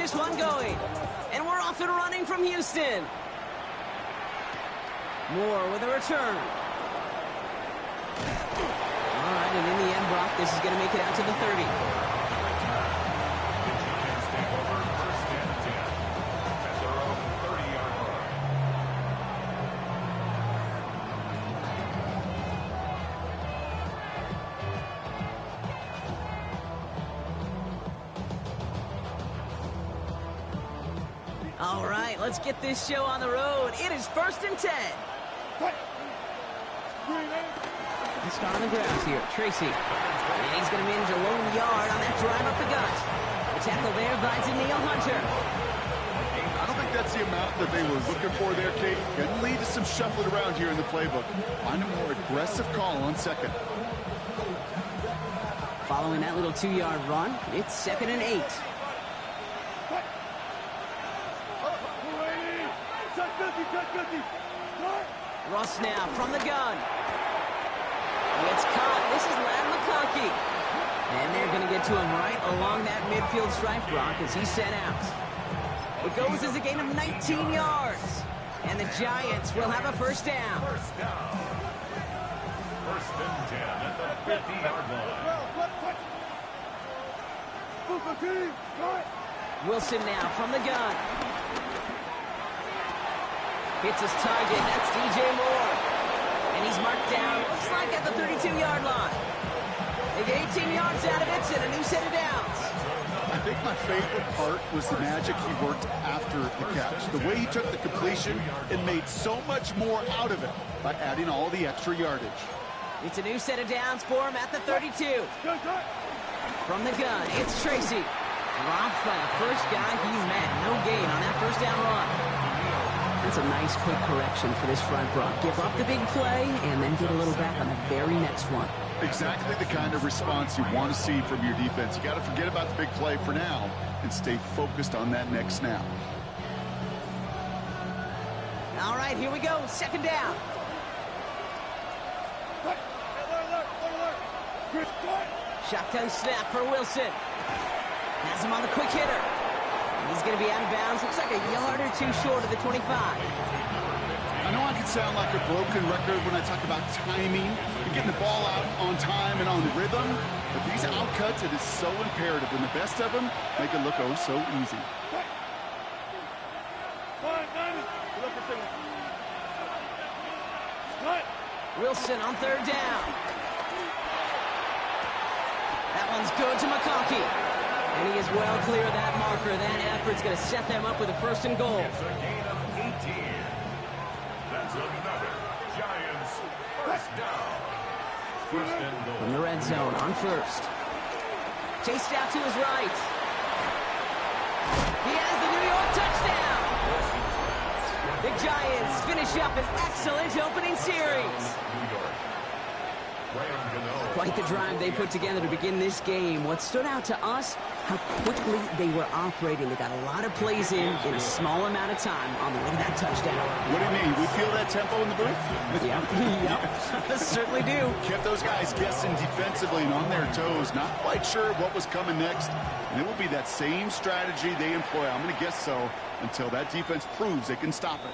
this one going. And we're off and running from Houston. Moore with a return. All right, and in the end, Brock, this is going to make it out to the 30. All right, let's get this show on the road. It is 1st and 10. Let's start on the ground here. Tracy. And he's going to manage a lone yard on that drive up the gut. The tackle there by Daniil Hunter. I don't think that's the amount that they were looking for there, Kate. Going to lead to some shuffling around here in the playbook. Find a more aggressive call on second. Following that little 2-yard run, it's 2nd and 8. Russ now from the gun. It's caught. This is Ladd McConkey. And they're going to get to him right along that midfield stripe, Brock, as he's sent out. It goes as a gain of 19 yards. And the Giants will have a first down. First down. 1st and 10 at the 50-yard line. Wilson now from the gun. Hits his target. That's DJ Moore. And he's marked down, looks like at the 32-yard line. They get 18 yards out of it and a new set of downs. I think my favorite part was the magic he worked after the catch. The way he took the completion and made so much more out of it by adding all the extra yardage. It's a new set of downs for him at the 32. From the gun, it's Tracy. Dropped by the first guy he met. No gain on that first down run. That's a nice quick correction for this front, Brock. Give up the big play and then get a little back on the very next one. Exactly the kind of response you want to see from your defense. You got to forget about the big play for now and stay focused on that next snap. All right, here we go. 2nd down. Shotgun snap for Wilson. Has him on the quick hitter. He's going to be out of bounds. Looks like a yard or two short of the 25. I know I can sound like a broken record when I talk about timing and getting the ball out on time and on rhythm, but these out cuts, it is so imperative, and the best of them make it look oh so easy. Wilson on 3rd down. That one's good to McConkey. And he is well clear of that marker. That effort's going to set them up with a 1st and goal. It's a gain of 18. That's another Giants first down. 1st and goal. From the red zone on 1st. Chased out to his right. He has the New York touchdown. The Giants finish up an excellent opening series. Quite the drive they put together to begin this game. What stood out to us, how quickly they were operating. They got a lot of plays in a small amount of time on the way to that touchdown. What do you mean? We feel that tempo in the booth? Yep. Certainly do. Kept those guys guessing defensively and on their toes, not quite sure what was coming next. And it will be that same strategy they employ, I'm going to guess so, until that defense proves they can stop it.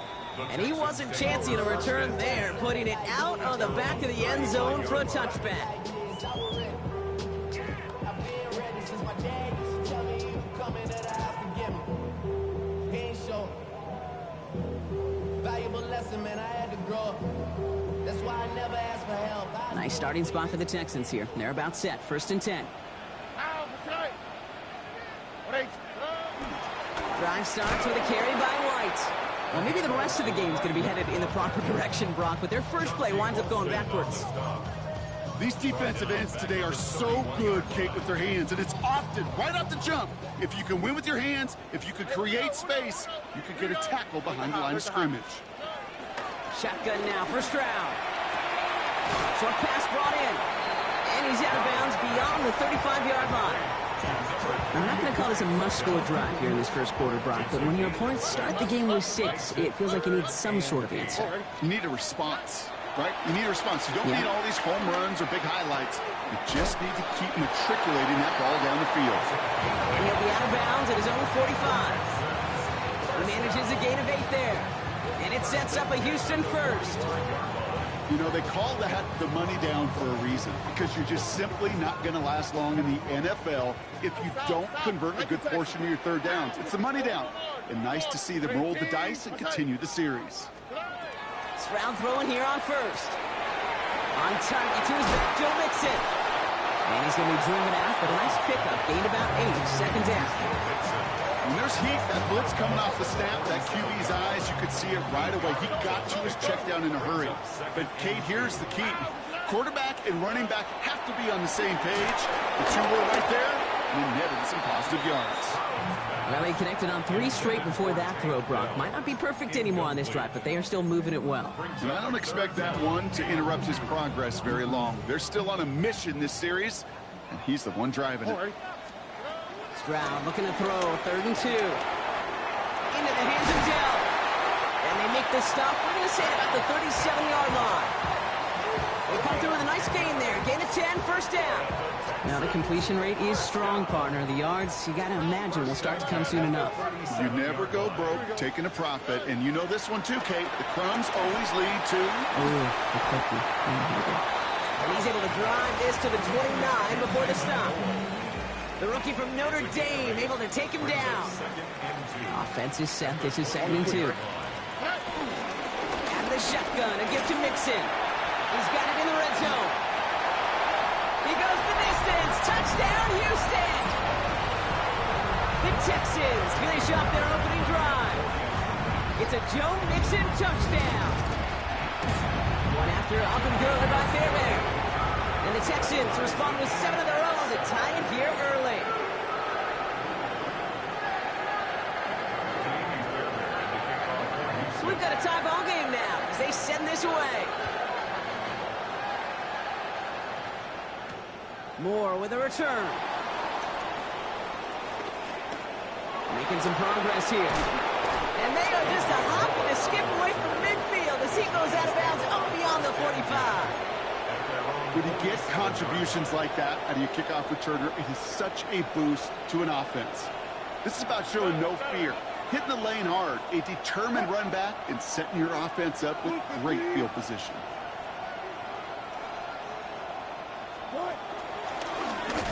And he wasn't chancing a return there, putting it out on the back of the end zone for a touchback. Nice starting spot for the Texans here. They're about set. 1st and 10. Drive starts with a carry by White. Well, maybe the rest of the game is going to be headed in the proper direction, Brock, but their first play winds up going backwards. These defensive ends today are so good, Kate, with their hands, and it's often right off the jump. If you can win with your hands, if you can create space, you can get a tackle behind the line of scrimmage. Shotgun now for Stroud. Short pass brought in, and he's out of bounds beyond the 35-yard line. I'm not going to call this a must-score drive here in this first quarter, Brock, but when your opponents start the game with 6, it feels like you need some sort of answer. You need a response. right? You need a response. You don't need all these home runs or big highlights. You just need to keep matriculating that ball down the field. And he'll be out of bounds at his own 45. He manages a gain of 8 there. And it sets up a Houston first. You know, they call that the money down for a reason, because you're just simply not going to last long in the NFL if you don't convert a good portion of your third downs. It's the money down. And nice to see them roll the dice and continue the series. Stroud throwing here on first. On target to his back, Joe Mixon. And he's going to be driven out, but a nice pickup. Gained about 8, second down. When there's heat, that blitz coming off the snap, that QB's eyes, you could see it right away. He got to his check down in a hurry. But, Kate, here's the key. Quarterback and running back have to be on the same page. The two were right there, and he netted some positive yards. Well, he connected on 3 straight before that throw, Brock. Might not be perfect anymore on this drive, but they are still moving it well. And I don't expect that one to interrupt his progress very long. They're still on a mission this series, and he's the one driving it. Stroud looking to throw, 3rd and 2. Into the hands of Dell. And they make the stop, we're going to say about the 37-yard line. They come through with a nice gain there. Gain of 10, first down. Now the completion rate is strong, partner. The yards, you got to imagine, will start to come soon enough. You never go broke taking a profit. And you know this one too, Kate. The crumbs always lead to... Ooh, the cookie. And he's able to drive this to the 29 before the stop. The rookie from Notre Dame able to take him down. Offense is set. This is 2nd and 2. And the shotgun, a gift to Mixon. He's got it in the red zone. He goes the distance. Touchdown, Houston. The Texans finish off their opening drive. It's a Joe Mixon touchdown. One after up and good by Fairbairn. And the Texans respond with 7 of their own to tie it here early. So we've got a tie ball game now as they send this away. Moore with a return. Making some progress here. And they are just a hop and a skip away from midfield as he goes out of bounds up beyond the 45. When you get contributions like that out of your kickoff returner, it is such a boost to an offense. This is about showing no fear, hitting the lane hard, a determined run back, and setting your offense up with great field position.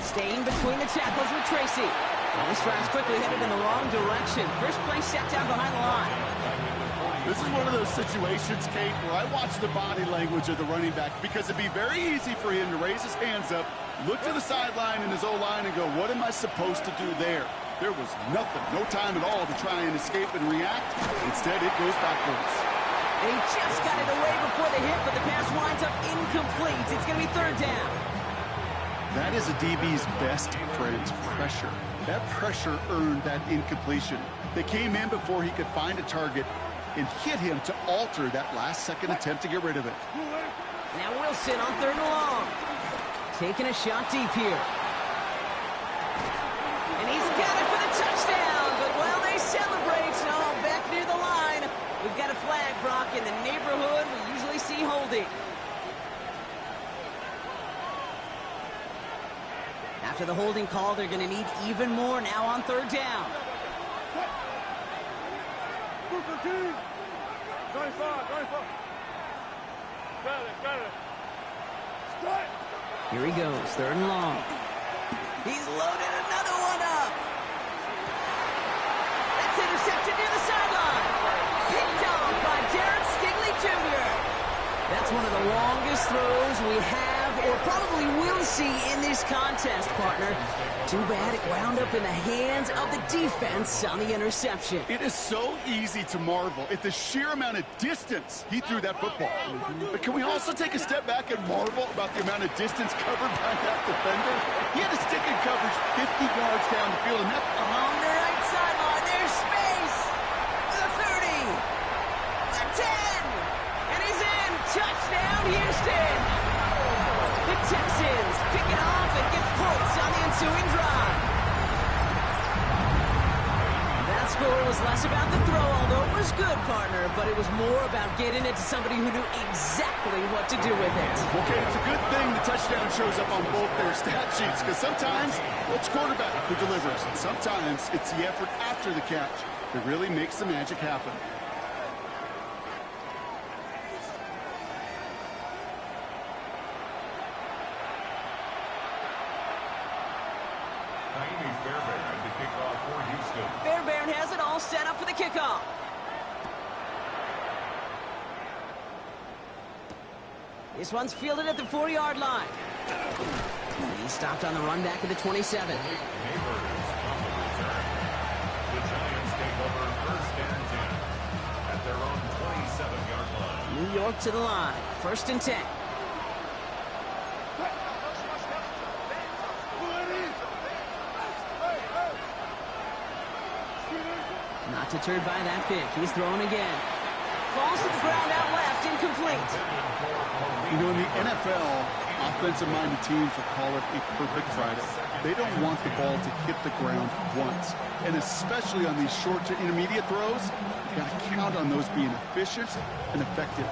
Staying between the tackles with Tracy. Well, this drive's quickly headed in the wrong direction. First play set down behind the line. This is one of those situations, Kate, where I watch the body language of the running back because it'd be very easy for him to raise his hands up, look to the sideline in his O-line and go, what am I supposed to do there? There was nothing, no time at all to try and escape and react. Instead, it goes backwards. And he just got it away before the hit, but the pass winds up incomplete. It's going to be 3rd down. That is a DB's best friend, pressure. That pressure earned that incompletion. They came in before he could find a target and hit him to alter that last-second attempt to get rid of it. Now Wilson on 3rd and long. Taking a shot deep here. And he's got it for the touchdown. But while they celebrate, back near the line, we've got a flag, Brock, in the neighborhood we usually see holding. After the holding call, they're going to need even more now on 3rd down. 95. Got it. Here he goes, 3rd and long. He's loaded another one up. That's intercepted near the sideline. Picked off by Derek Stingley Jr. That's one of the longest throws we have or probably will see in this contest, partner. Too bad it wound up in the hands of the defense on the interception. It is so easy to marvel at the sheer amount of distance he threw that football. But can we also take a step back and marvel about the amount of distance covered by that defender? He had to stick in coverage 50 yards down the field, and that... Along the right sideline, there's space. The 30. The 10. And he's in. Touchdown, Houston. The Texans pick it off and get points on the ensuing drive. That score was less about the throw, although it was good, partner, but it was more about getting it to somebody who knew exactly exactly what to do with it. Okay, it's a good thing the touchdown shows up on both their stat sheets, because sometimes it's quarterback who delivers, and sometimes it's the effort after the catch that really makes the magic happen. Fairbairn has it all set up for the kickoff. This one's fielded at the 4-yard line. He's stopped on the run back at the 27. The Giants take over first and 10 at their own 27-yard line. New York to the line. First and 10. Not deterred by that pick. He's throwing again. Falls to the ground out left. Incomplete. You know, in the NFL, offensive-minded teams will call it a perfect Friday. They don't want the ball to hit the ground once. And especially on these short to intermediate throws, you've got to count on those being efficient and effective.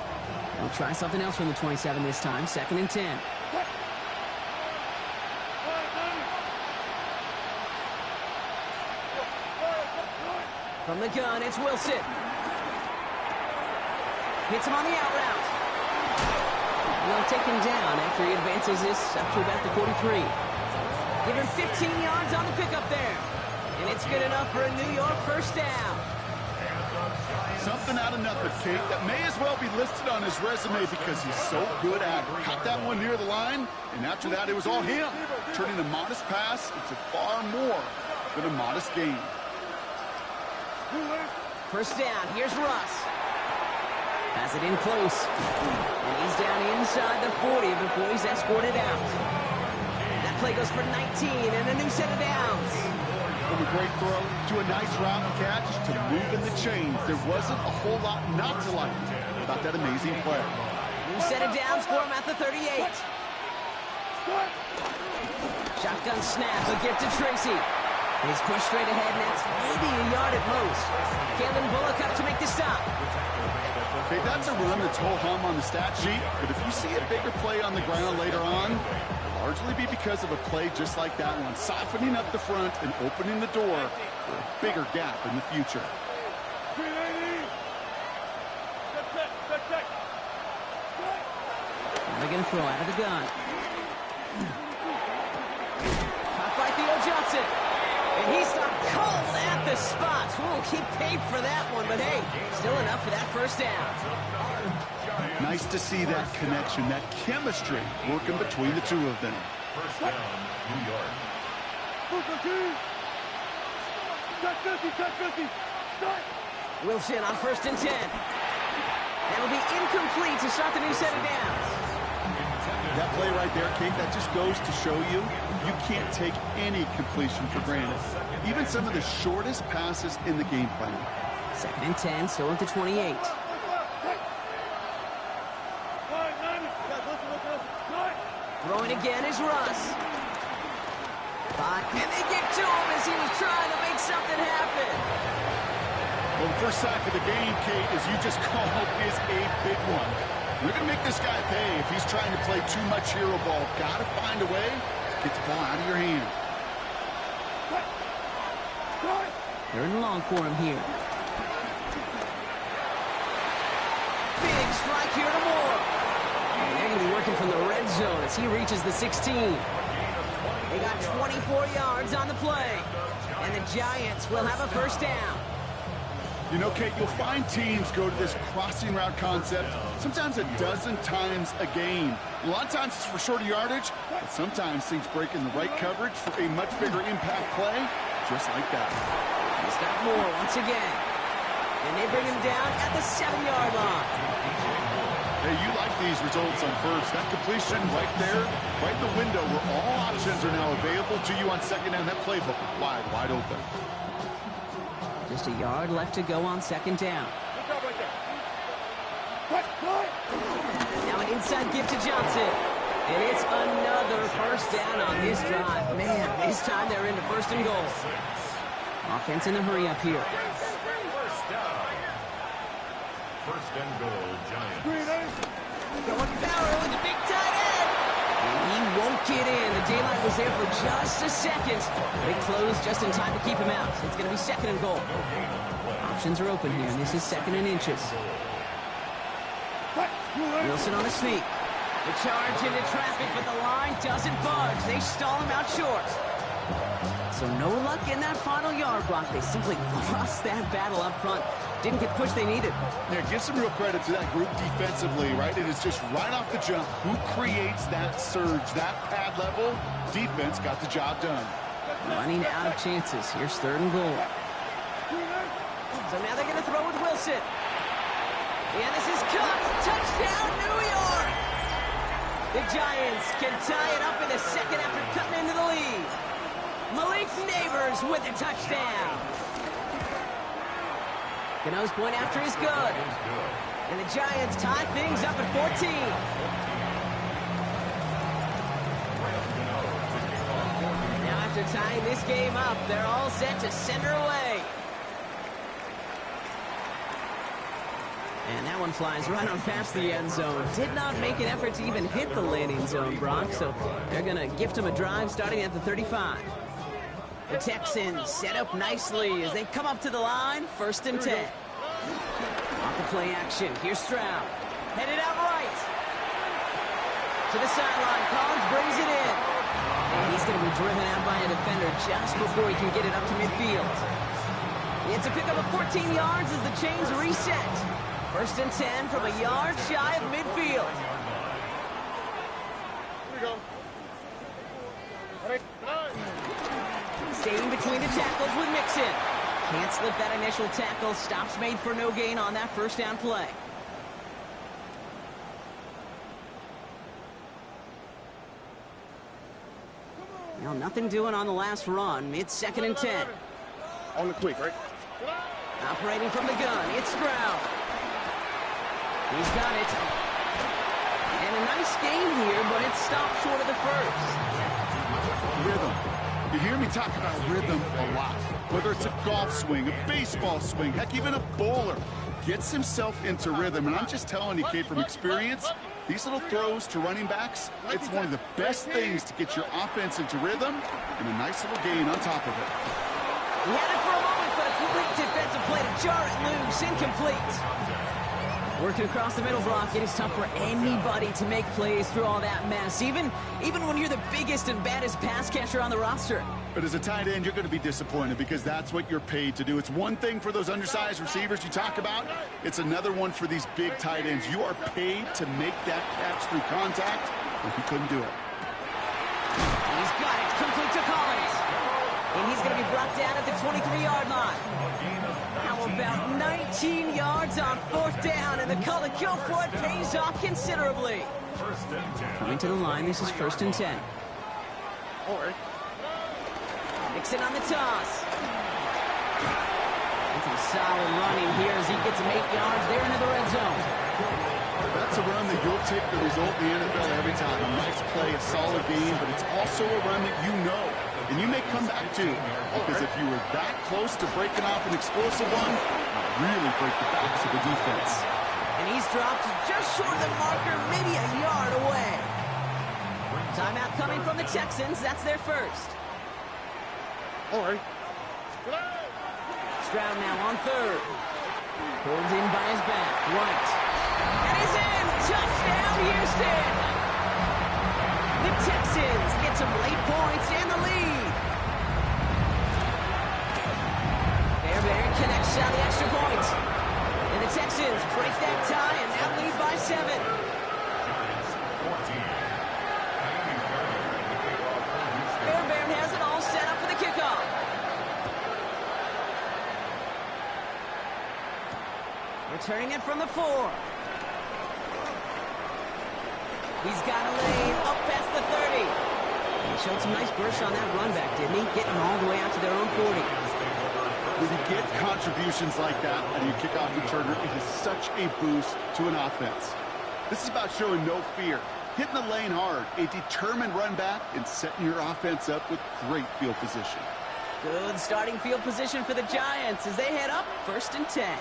We'll try something else from the 27 this time. Second and 10. From the gun, it's Wilson. Hits him on the out route. Well taken down after he advances this up to about the 43. Give him 15 yards on the pickup there. And it's good enough for a New York first down. Something out of nothing, Kate, that may as well be listed on his resume because he's so good at it. Caught that one near the line, and after that it was all him, turning a modest pass into far more than a modest gain. First down, here's Russ. Has it in close. And he's down inside the 40 before he's escorted out. That play goes for 19 and a new set of downs. From a great throw to a nice route and catch to moving the chains, there wasn't a whole lot not to like about that amazing play. New set of downs for him at the 38. Shotgun snap, a gift to Tracy. He's pushed straight ahead, and that's maybe a yard at most. Kalen Bullock up to make the stop. Okay, that's a run that's ho-hum on the stat sheet, but if you see a bigger play on the ground later on, it'll largely be because of a play just like that one, softening up the front and opening the door for a bigger gap in the future. Now they're going to throw out of the gun. Caught by Theo Johnson. And he stopped cold at the spot. We'll keep paid for that one, but hey, still enough for that first down. Nice to see that connection, that chemistry working between the two of them. First down, New York. Wilson on first and 10. That'll be incomplete to start the new set of downs. That play right there, Kate, that just goes to show you can't take any completion for granted. Even some of the shortest passes in the game plan. Second and 10, still at the 28. Throwing again is Russ. And they get to him as he was trying to make something happen. Well, the first sack of the game, Kate, as you just called, is a big one. You're going to make this guy pay if he's trying to play too much hero ball. Got to find a way to get the ball out of your hand. Third and long for him here. Big strike here to Moore. And they're going to be working from the red zone as he reaches the 16. They got 24 yards on the play. And the Giants will have a first down. You know, Kate, you'll find teams go to this crossing route concept sometimes a dozen times a game. A lot of times it's for shorter yardage, but sometimes things break in the right coverage for a much bigger impact play, just like that. He's got Moore once again. And they bring him down at the 7-yard line. Hey, you like these results on first. That completion right there, right in the window where all options are now available to you on second down. That playbook wide open. Just a yard left to go on second down. Now an inside give to Johnson. And it's another first down on this drive. Man, this time they're into first and goal. Offense in the hurry up here. First and goal, Giants. Going it in. The daylight was there for just a second. They closed just in time to keep him out. It's going to be second and goal. Options are open here, and this is second and inches. Wilson on the sneak. The charge into traffic, but the line doesn't budge. They stall him out short. So no luck in that final yard block. They simply lost that battle up front. Didn't get the push they needed. Yeah, give some real credit to that group defensively, right? It is just right off the jump. Who creates that surge, that pad level? Defense got the job done. Running out of chances. Here's third and goal. So now they're going to throw with Wilson. And this is caught. Touchdown, New York! The Giants can tie it up in the second after cutting into the lead. Malik Neighbors with a touchdown. Gano's point after is good. And the Giants tie things up at 14. Now after tying this game up, they're all set to send her away. And that one flies right on past the end zone. Did not make an effort to even hit the landing zone, Brock, so they're going to gift him a drive starting at the 35. The Texans set up nicely as they come up to the line, 1st and 10. Off the play action, here's Stroud. Headed out right. To the sideline, Collins brings it in. And he's going to be driven out by a defender just before he can get it up to midfield. It's a pickup of 14 yards as the chains reset. 1st and 10 from a yard shy of midfield. Here we go. Staying between the tackles with Mixon. Can't slip that initial tackle. Stops made for no gain on that first down play. Well, nothing doing on the last run. It's 2nd and 10. On the quick, right? Operating from the gun, it's Stroud. He's got it. And a nice game here, but it stopped short of the first. Rhythm. You hear me talk about rhythm a lot. Whether it's a golf swing, a baseball swing, heck, even a bowler. Gets himself into rhythm. And I'm just telling you, kid, from experience, these little throws to running backs, it's one of the best things to get your offense into rhythm and a nice little gain on top of it. He had it for a moment, but a complete defensive play to jar it loose. Incomplete. Working across the middle block, it is tough for anybody to make plays through all that mess, even when you're the biggest and baddest pass catcher on the roster. But as a tight end, you're going to be disappointed because that's what you're paid to do. It's one thing for those undersized receivers you talk about. It's another one for these big tight ends. You are paid to make that catch through contact, and he couldn't do it. He's got it, complete to Collins. And he's going to be brought down at the 23-yard line. How about 19 yards on 4th down, and the call to go for it pays off considerably. Coming to the line, this is 1st and 10. All right. Mixon on the toss. And some solid running here as he gets him 8 yards there into the red zone. That's a run that you'll take the result in the NFL every time. A nice play, a solid game, but it's also a run that you know. And you may come back to, because if you were that close to breaking off an explosive one, really break the backs of the defense. And he's dropped just short of the marker, maybe a yard away. Timeout coming from the Texans. That's their first. All right. Stroud now on 3rd. Pulled in by his back. Right. And he's in. Touchdown, Houston. The Texans get some late points and the lead. Fairbairn connects out the extra point. And the Texans break that tie and now lead by 7. Fairbairn has it all set up for the kickoff. Returning it from the 4. He's got a lane up past the 30. And he showed some nice bursts on that run back, didn't he? Getting them all the way out to their own 40. When you get contributions like that and you kickoff returner, it is such a boost to an offense. This is about showing no fear, hitting the lane hard, a determined run back, and setting your offense up with great field position. Good starting field position for the Giants as they head up 1st and 10.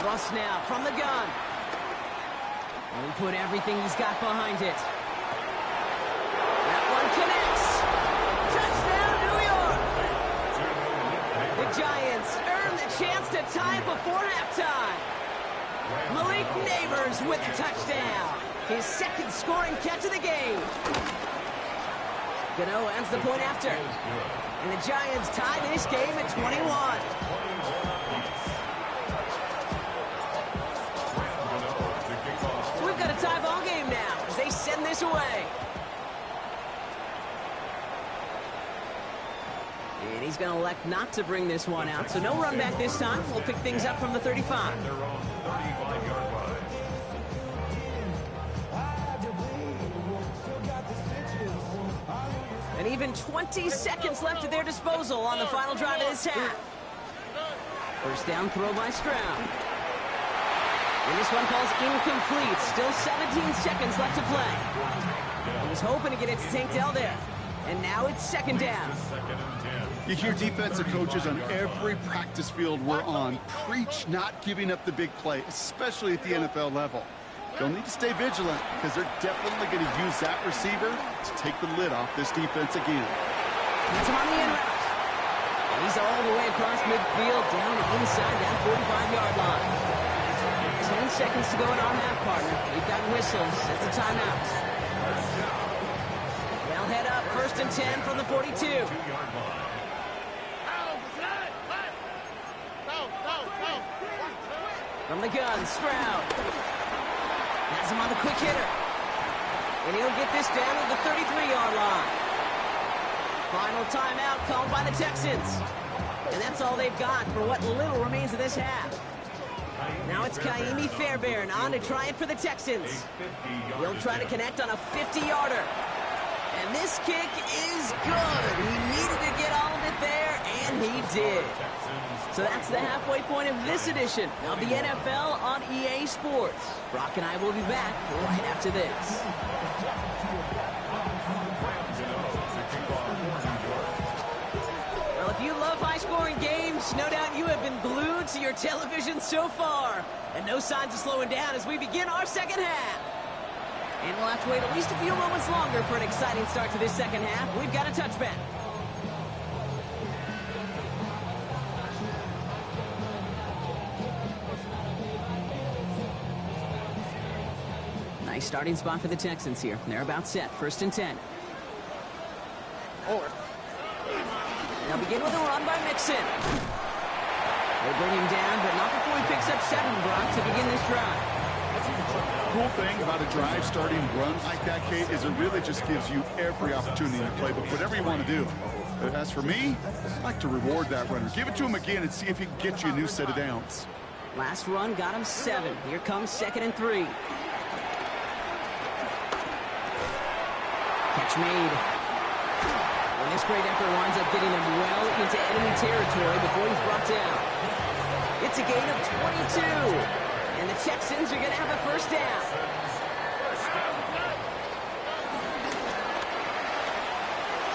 Russ now from the gun. He put everything he's got behind it. That one connects. Touchdown, New York! The Giants earn the chance to tie before halftime. Malik Neighbors with a touchdown. His second scoring catch of the game. Gano ends the point after. And the Giants tie this game at 21. So we've got a tie ball game now as they send this away. And he's going to elect not to bring this one out. So no run back this time. We'll pick things up from the 35. Their own 35-yard line. And even 20 seconds left at their disposal on the final drive of this half. First down throw by Stroud. And this one falls incomplete. Still 17 seconds left to play. He was hoping to get it to Tank Dell there. And now it's second down. You hear defensive coaches on every practice field we're on preach not giving up the big play, especially at the NFL level. They'll need to stay vigilant because they're definitely going to use that receiver to take the lid off this defense again. Gets him on the in route. And he's all the way across midfield down inside that 45-yard line. 10 seconds to go in our half, partner. We've got whistles. It's a timeout. They'll head up first and 10 from the 42. From the gun, Stroud. Has him on the quick hitter. And he'll get this down to the 33-yard line. Final timeout called by the Texans. And that's all they've got for what little remains of this half. Now it's Kaimi Fairbairn on to try it for the Texans. He'll try to connect on a 50-yarder. And this kick is good. He needed to get all of it there, and he did. So that's the halfway point of this edition of the NFL on EA Sports. Brock and I will be back right after this. Well, if you love high-scoring games, no doubt you have been glued to your television so far. And no signs of slowing down as we begin our second half. And we'll have to wait at least a few moments longer for an exciting start to this second half. We've got a touchback. Nice starting spot for the Texans here. They're about set. First and 10. They'll begin with a run by Mixon. They bring him down, but not before he picks up 7, Brock, to begin this drive. Cool thing about a drive starting run like that, Kate, is it really just gives you every opportunity to play, but whatever you want to do. But as for me, I'd like to reward that runner. Give it to him again and see if he can get you a new set of downs. Last run got him 7. Here comes 2nd and 3. Catch made. And this great effort winds up getting him well into enemy territory before he's brought down. It's a gain of 22. And the Texans are going to have a first down.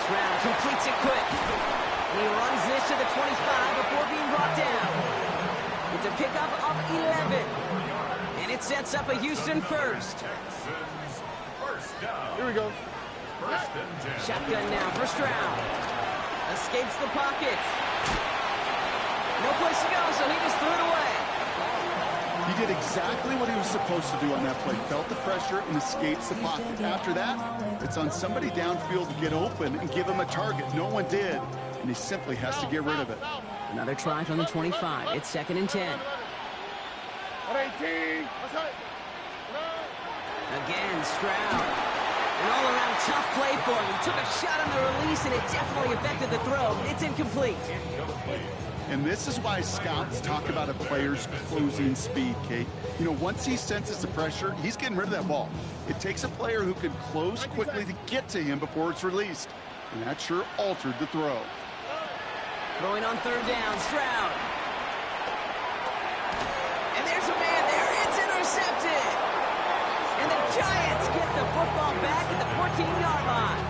Stroud completes it quick. And he runs this to the 25 before being brought down. It's a pickup of 11. And it sets up a Houston first. Here we go. Shotgun now for Stroud. Escapes the pocket. No place to go, so he just threw it away. He did exactly what he was supposed to do on that play. Felt the pressure and escapes the pocket. After that, it's on somebody downfield to get open and give him a target. No one did, and he simply has to get rid of it. Another try from the 25. It's 2nd and 10. Again, Stroud. An all-around tough play for him. He took a shot on the release, and it definitely affected the throw. It's incomplete. And this is why scouts talk about a player's closing speed, Kate. You know, once he senses the pressure, he's getting rid of that ball. It takes a player who can close quickly to get to him before it's released. And that sure altered the throw. Throwing on 3rd down, Stroud. And there's a man there. It's intercepted. And the Giants get the football back at the 14-yard line.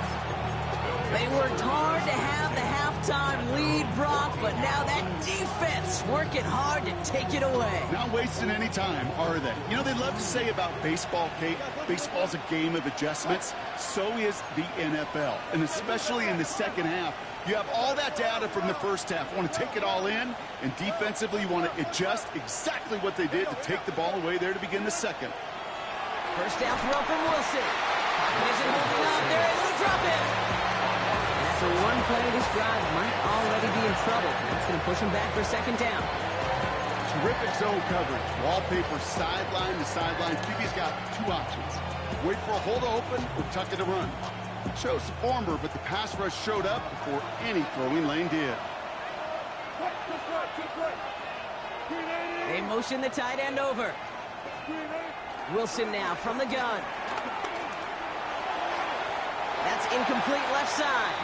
They worked hard to have the halftime lead, Brock, but now that defense working hard to take it away. Not wasting any time, are they? You know, they love to say about baseball, Kate, baseball's a game of adjustments. So is the NFL, and especially in the second half. You have all that data from the first half. You want to take it all in, and defensively you want to adjust exactly what they did to take the ball away there to begin the second. First down throw from Wilson. Isn't moving up. They're able to drop it. And after one play, this drive might already be in trouble. That's going to push him back for second down. Terrific zone coverage. Wallpaper sideline to sideline. QB's got two options. Wait for a hole to open or tuck it to run. Chose the former, but the pass rush showed up before any throwing lane did. They motion the tight end over. Wilson now from the gun. That's incomplete left side.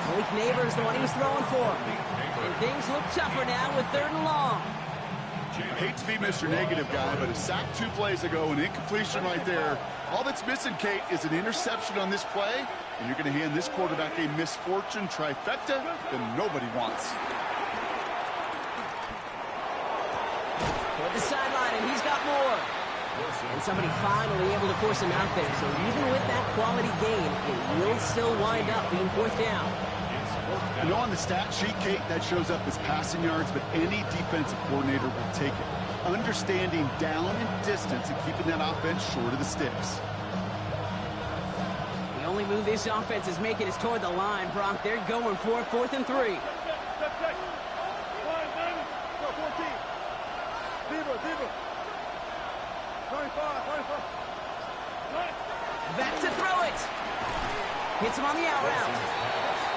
Malik Neighbors the one he was throwing for. And things look tougher now with 3rd and long. I hate to be Mr. Negative guy, but a sack 2 plays ago, an incompletion right there. All that's missing, Kate, is an interception on this play, and you're going to hand this quarterback a misfortune trifecta that nobody wants. Toward the sideline, and he's got more. And somebody finally able to force him out there. So even with that quality gain, it will still wind up being 4th down. I know on the stat sheet, Kate, that shows up as passing yards, but any defensive coordinator will take it. Understanding down and distance and keeping that offense short of the sticks. The only move this offense is making is toward the line, Brock. They're going for it, 4th and 3. Back to throw it. Hits him on the out route.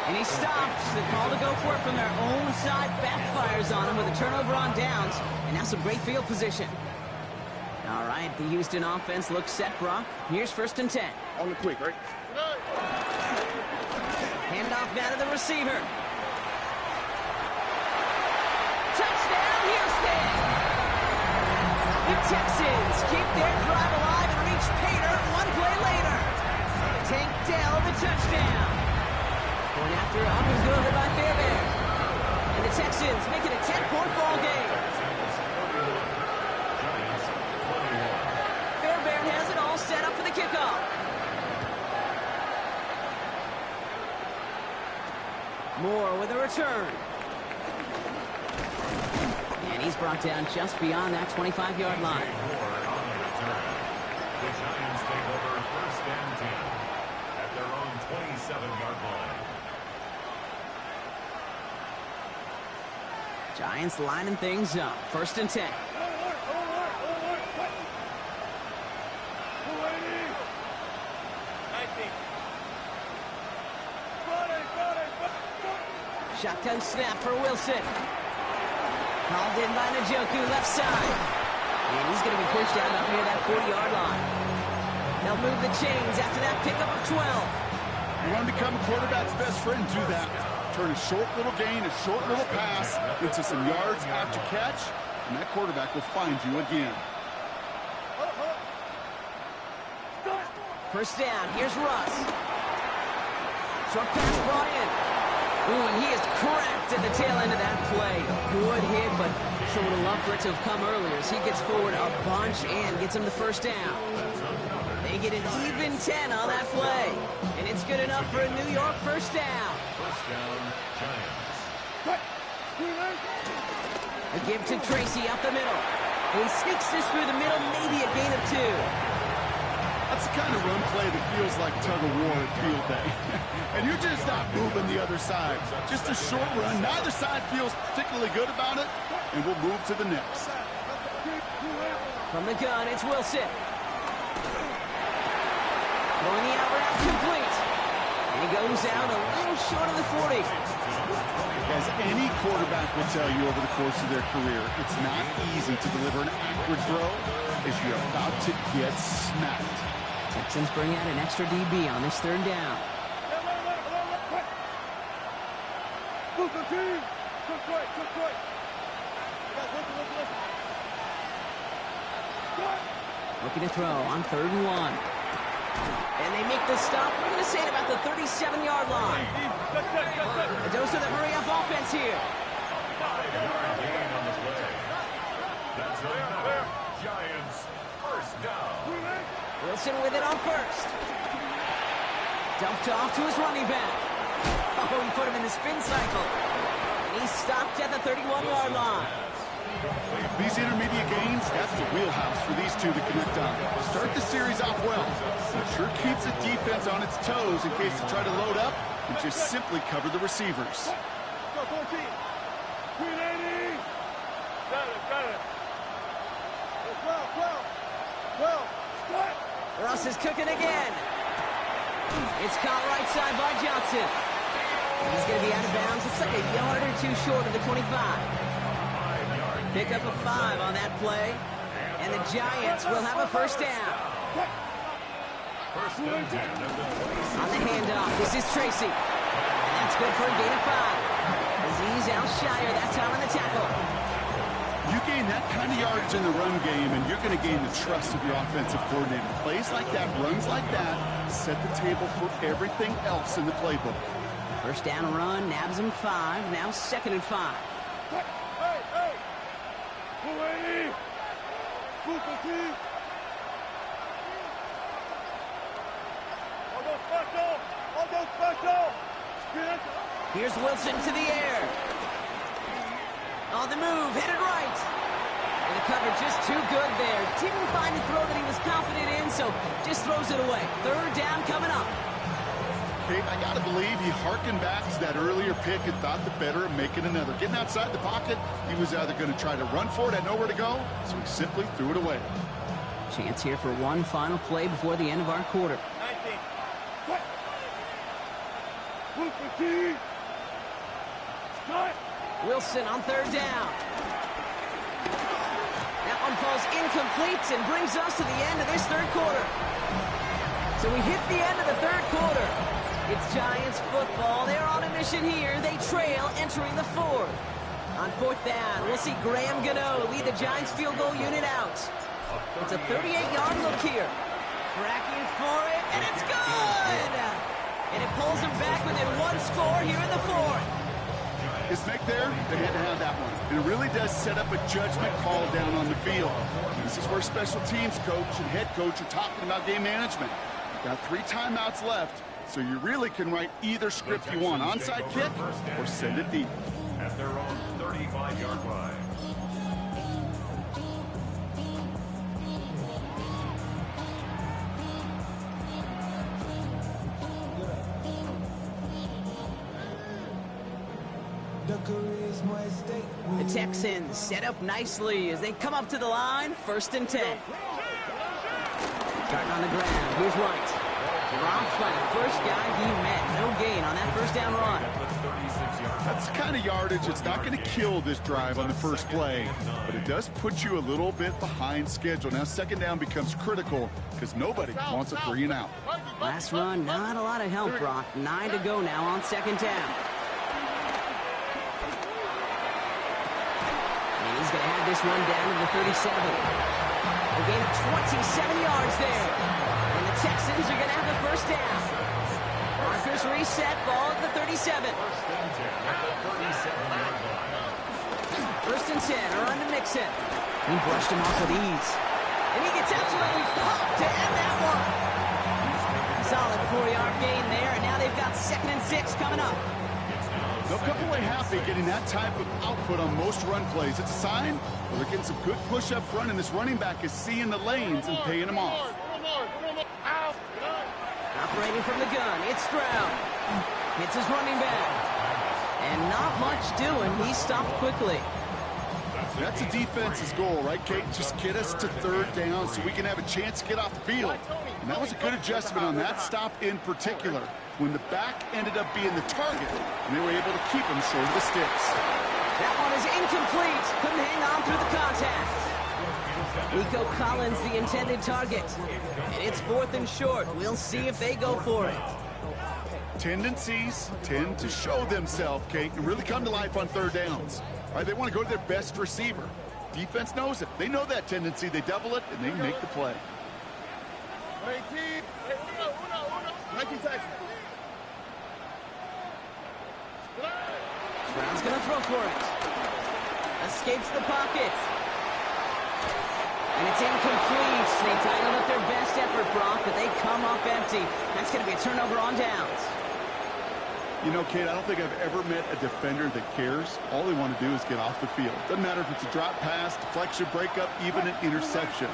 And he stops. The call to go for it from their own side backfires on him with a turnover on downs. And now some great field position. All right, the Houston offense looks set, Brock. Here's 1st and 10. On the quick, right? Handoff now to the receiver. Touchdown, Houston! The Texans keep their drive alive and reach Pater 1 play later. Tank Dell the touchdown. Going after up and good by Fairbairn. And the Texans make it a 10-point ball game. Fairbairn has it all set up for the kickoff. Moore with a return. And he's brought down just beyond that 25-yard line. The Giants take over 1st and 10 at their own 27-yard line. Giants lining things up. 1st and 10. Shotgun snap for Wilson. Called in by Njoku, left side. And he's going to be pushed out up near that 40-yard line. They'll move the chains after that pickup of 12. You want to become a quarterback's best friend, do that. Turn a short little gain, a short little pass into some yards after catch, and that quarterback will find you again. 1st down, here's Russ. Short pass brought in. Ooh, and he is cracked at the tail end of that play. A good hit, but sure would have loved for it to have come earlier as he gets forward a bunch and gets him the 1st down. They get an even 10 on that play. And it's good enough for a New York 1st down. 1st down, Giants. A give to Tracy up the middle. And he sneaks this through the middle, maybe a gain of 2. That's the kind of run play that feels like tug-of-war at field day. And you're just not moving the other side. Just a short run. Neither side feels particularly good about it, and we'll move to the next. From the gun, it's Wilson. Going the out route complete. And he goes out a little short of the 40. As any quarterback will tell you over the course of their career, it's not easy to deliver an accurate throw as you're about to get smacked. Texans bring out an extra DB on this 3rd down. Looking to throw on 3rd and 1. And they make the stop. We're going to say at about the 37-yard line. A dose of the hurry-up offense here. 5-yard gain on the play. That's another Giants first down. Wilson with it on first. Dumped off to his running back. Oh, he put him in the spin cycle. And he stopped at the 31-yard line. These intermediate gains, that's the wheelhouse for these two to connect on. Start the series off well. It sure keeps the defense on its toes in case they try to load up and just simply cover the receivers. Russ is cooking again. It's caught right side by Johnson. He's going to be out of bounds. Looks like a yard or two short of the 25. Pick up a 5 on that play. And the Giants will have a first down. On the handoff, this is Tracy. And that's good for a gain of 5. Aziz Al-Shire that time on the tackle. You gain that kind of yardage in the run game, and you're going to gain the trust of your offensive coordinator. Plays like that, runs like that, set the table for everything else in the playbook. First down run, nabs him 5. Now 2nd and 5. Here's Wilson to the air. On the move, headed right. And the cover just too good there. Didn't find the throw that he was confident in, so just throws it away. 3rd down coming up. Kate, I got to believe he hearkened back to that earlier pick and thought the better of making another. Getting outside the pocket, he was either going to try to run for it, had nowhere to go, so he simply threw it away. Chance here for one final play before the end of our quarter. Wilson on 3rd down. That one falls incomplete and brings us to the end of this 3rd quarter. So we hit the end of the 3rd quarter. It's Giants football. They're on a mission here. They trail entering the 4th. On 4th down, we'll see Graham Gano lead the Giants field goal unit out. It's a 38-yard look here. Tracking for it, and it's good! And it pulls them back within 1 score here in the 4th. His make there, they had to have that one. And it really does set up a judgment call down on the field. This is where special teams coach and head coach are talking about game management. You've got 3 timeouts left, so you really can write either script you want. Onside kick or send it deep. At their own 35-yard line. The Texans set up nicely as they come up to the line. 1st and 10. Starting on the ground. Here's White. Dropped by the first guy he met. No gain on that 1st down run. That's the kind of yardage that's not going to kill this drive on the first play, but it does put you a little bit behind schedule. Now 2nd down becomes critical because nobody wants a 3 and out. Last run, not a lot of help, Brock. 9 to go now on 2nd down. And he's going to have this one down to the 37. A gain of 27 yards there. And the Texans are going to have the 1st down. Markers reset, ball at the 37. 1st and 10, a run to Mixon. He brushed him off with ease. And he gets absolutely pumped to end that one. Solid 4-yard gain there, and now they've got 2nd and 6 coming up. They'll come away happy getting that type of output on most run plays. It's a sign where they're getting some good push up front, and this running back is seeing the lanes and paying them off. Operating from the gun, it's Stroud. Hits his running back. And not much doing. He stopped quickly. That's a defense's goal, right, Kate? Just get us to 3rd down so we can have a chance to get off the field. And that was a good adjustment on that stop in particular, when the back ended up being the target, and they were able to keep him short of the sticks. That one is incomplete. Couldn't hang on through the contact. Nico Collins, the intended target. And it's 4th and short. We'll see if they go for it. Tendencies tend to show themselves, Kate, and really come to life on 3rd downs. All right, they want to go to their best receiver. Defense knows it. They know that tendency. They double it, and they make the play. 19 Texans. Brown's going to throw for it. Escapes the pocket. And it's incomplete. They titled up their best effort, Brock, but they come up empty. That's going to be a turnover on downs. You know, Kate, I don't think I've ever met a defender that cares. All they want to do is get off the field. Doesn't matter if it's a drop pass, deflection, breakup, even an interception.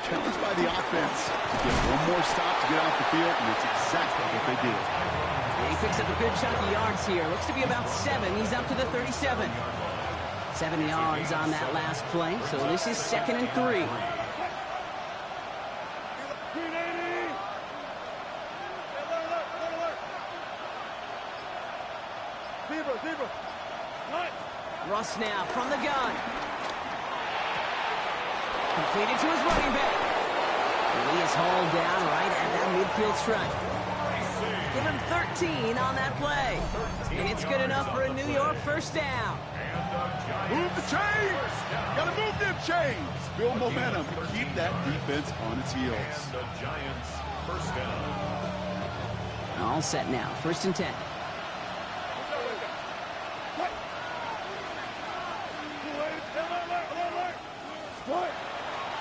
Challenged by the offense to get one more stop to get off the field, and that's exactly what they did. And he picks up a good chunk of yards here. Looks to be about 7. He's up to the 37. 7 yards on that last play, so this is 2nd and 3. Russ now from the gun. Completed to his running back. And he is hauled down right at that midfield stripe. Give him 13 on that play. And it's good enough for a New York first down. Move the chains! Gotta move them chains! Build momentum. Keep that defense on its heels. And the Giants first down. All set now. 1st and 10.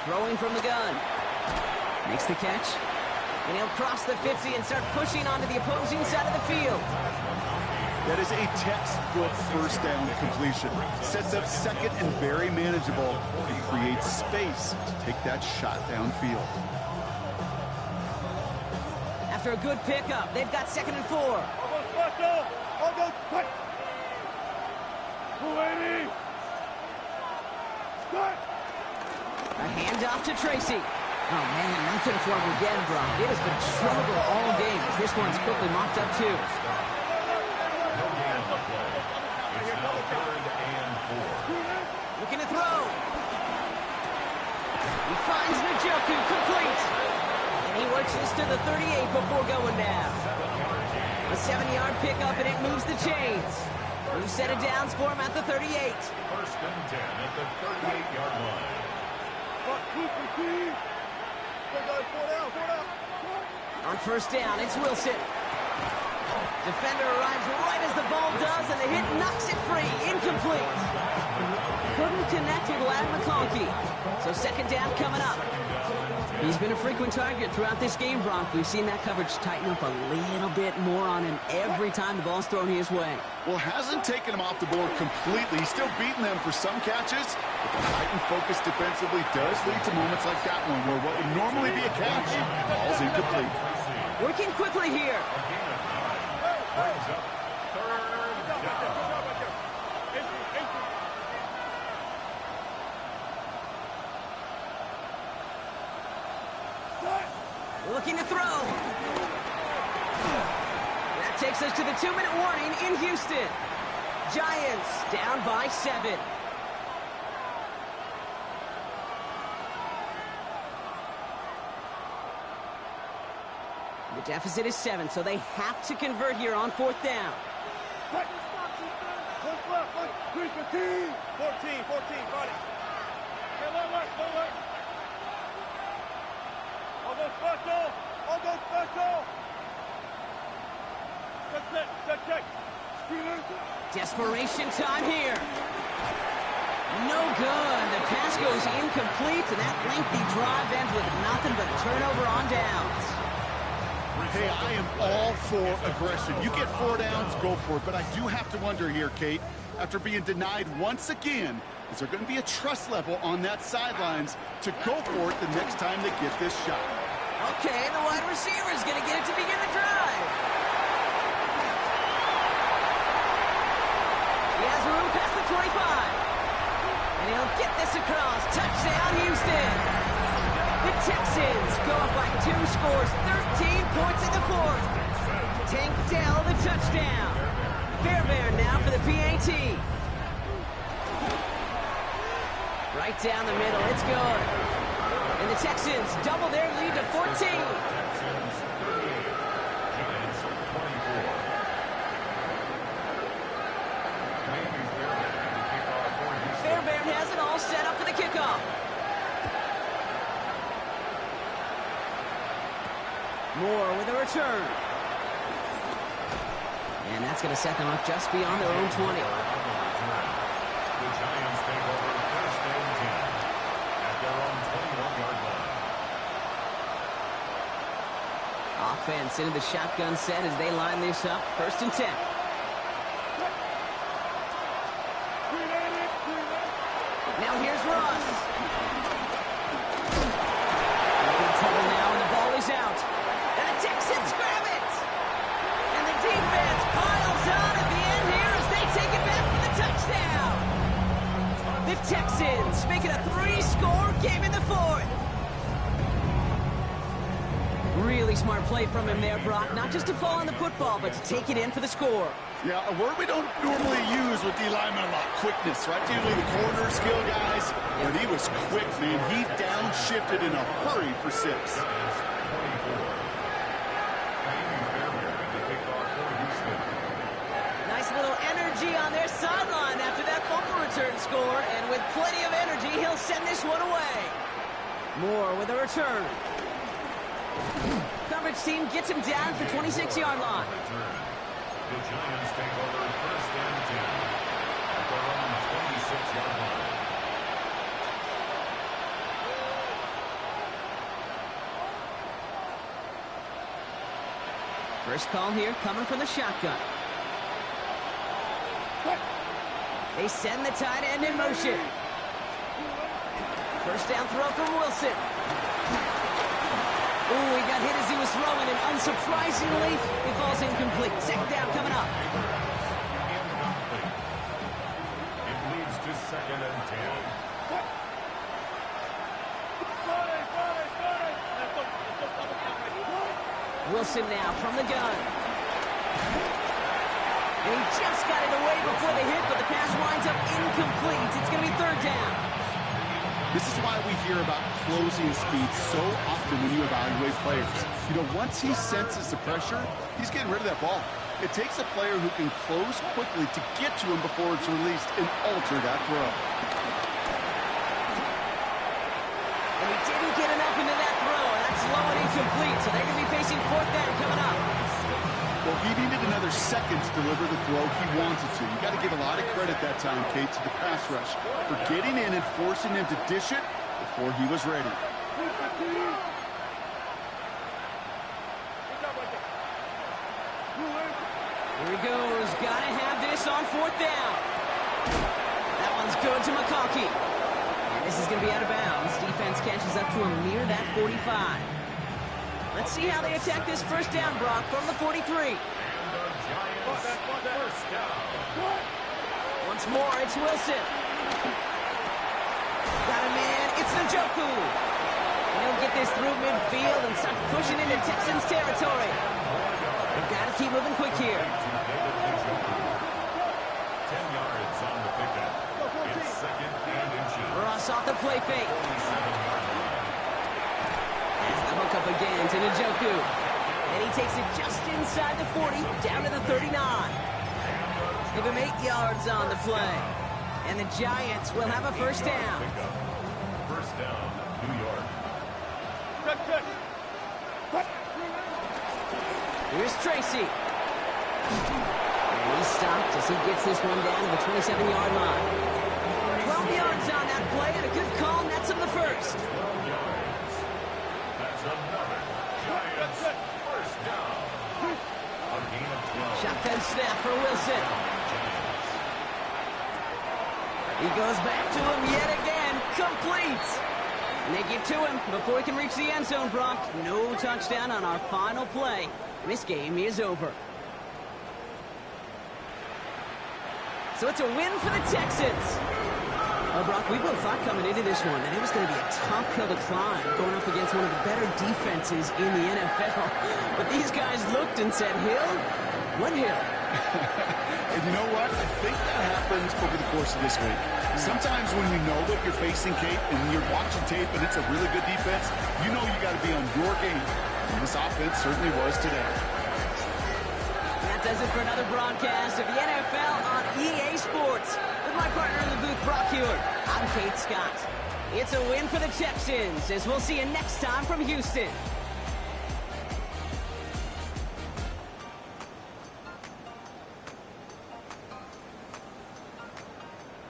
Throwing from the gun. Makes the catch. And he'll cross the 50 and start pushing onto the opposing side of the field. That is a textbook first down completion. Sets up 2nd and very manageable and creates space to take that shot downfield. After a good pickup, they've got 2nd and 4. A handoff to Tracy. Oh, man, nothing for him again, Brock. It has been a struggle all game as this one's quickly mopped up, too. No gain on the play. It's now 3rd and 4. Looking to throw. He finds Njoku, complete. And he works this to the 38 before going down. A 7-yard pickup, and it moves the chains. New set of downs for him at the 38. 1st and 10 at the 38-yard line. On 1st down, it's Wilson. Defender arrives right as the ball does, and the hit knocks it free. Incomplete. Couldn't connect with Lad McConkey. So 2nd down coming up. He's been a frequent target throughout this game, Brock. We've seen that coverage tighten up a little bit more on him every time the ball's thrown his way. Well, hasn't taken him off the board completely. He's still beating them for some catches, but the heightened focus defensively does lead to moments like that one where what would normally be a catch falls incomplete. Working quickly here. Brings up 3rd down. Looking to throw. That takes us to the 2-minute warning in Houston. Giants down by 7. The deficit is 7, so they have to convert here on 4th down. 14, buddy. I'll go special. Check. Desperation time here. No good. The pass goes incomplete, and that lengthy drive ends with nothing but a turnover on downs. Hey, I am all for aggression. You get 4 downs, go for it. But I do have to wonder here, Kate, after being denied once again, is there going to be a trust level on that sidelines to go for it the next time they get this shot? Okay, the wide receiver is going to get it to begin the drive. He has room past the 25. And he'll get this across. Touchdown, Houston. The Texans go up by 2 scores, 13 points in the 4th. Tank Dell, the touchdown. Fairbairn now for the PAT. Right down the middle, it's good. And the Texans double their lead to 14. Texans 38, Giants 24. Maybe Fairbairn to kick off for Houston. Fairbairn has it all set up for the kickoff. Moore with a return. And that's going to set them up just beyond their own 20. The Giants take over first and 10 at their own 21-yard line. Offense into the shotgun set as they line this up. First and 10. Now here's Ross. In trouble now, and the ball is out. And the Texans grab it. And the defense piles on at the end here as they take it back for the touchdown. The Texans make it a 3-score game in the fourth. Really smart play from him there, Brock. Not just to fall on the football, but to take it in for the score. Yeah, a word we don't normally use with D linemen a lot. Quickness, right? Usually the corner skill guys. But he was quick, man. He downshifted in a hurry for 6. Nice little energy on their sideline after that fumble return score. And with plenty of energy, he'll send this one away. Moore with a return. Coverage team gets him down at the 26-yard line. The Giants take over first and 10 at their own 26-yard line. First call here coming from the shotgun. They send the tight end in motion. First down throw from Wilson. Ooh, he got hit as he was throwing, and unsurprisingly, he falls incomplete. Second down coming up. Incomplete. It leads to second and 10. Wilson now from the gun. And he just got it away before the hit, but the pass winds up incomplete. It's going to be third down. This is why we hear about closing speed so often when you evaluate players. You know, once he senses the pressure, he's getting rid of that ball. It takes a player who can close quickly to get to him before it's released and alter that throw. And he didn't get enough into that throw. That's low and incomplete, so they're going to be facing fourth down coming up. Well, he needed another second to deliver the throw he wanted to. You got to give a lot of credit that time, Kate, to the pass rush for getting in and forcing him to dish it before he was ready. Here he goes. Got to have this on fourth down. That one's good to McConkey. And this is going to be out of bounds. Defense catches up to him near that 45. Let's see how they attack this first down, Brock, from the 43. And the Giants first down. Once more, it's Wilson. Got a man. It's Njoku. And he'll get this through midfield and start pushing into Texans territory. They've got to keep moving quick here. 10 yards on the pickup. It's second and inches. Ross off the play fake. 27-yard line. Has the hook up again to Njoku. And he takes it just inside the 40, down to the 39. Give him 8 yards on the play. And the Giants will have a first down. First down, New York. Here's Tracy. And he's stopped as he gets this one down to the 27-yard line. 12 yards on that play, and a good call nets him the first. 12 yards. That's another Giants first down. A gain of 12. Shotgun snap for Wilson. He goes back to him yet again. Complete. And they get to him before he can reach the end zone, Brock. No touchdown on our final play. This game is over. So it's a win for the Texans. Well, Brock, we both thought coming into this one that it was going to be a tough hill to climb going up against one of the better defenses in the NFL. But these guys looked and said, Hill? What hill? And you know what? I think that happens over the course of this week. Sometimes when you know what you're facing, Kate, and you're watching tape and it's a really good defense, you know you got to be on your game. And this offense certainly was today. That does it for another broadcast of the NFL on EA Sports. With my partner in the booth, Brock Hewitt, I'm Kate Scott. It's a win for the Texans, as we'll see you next time from Houston.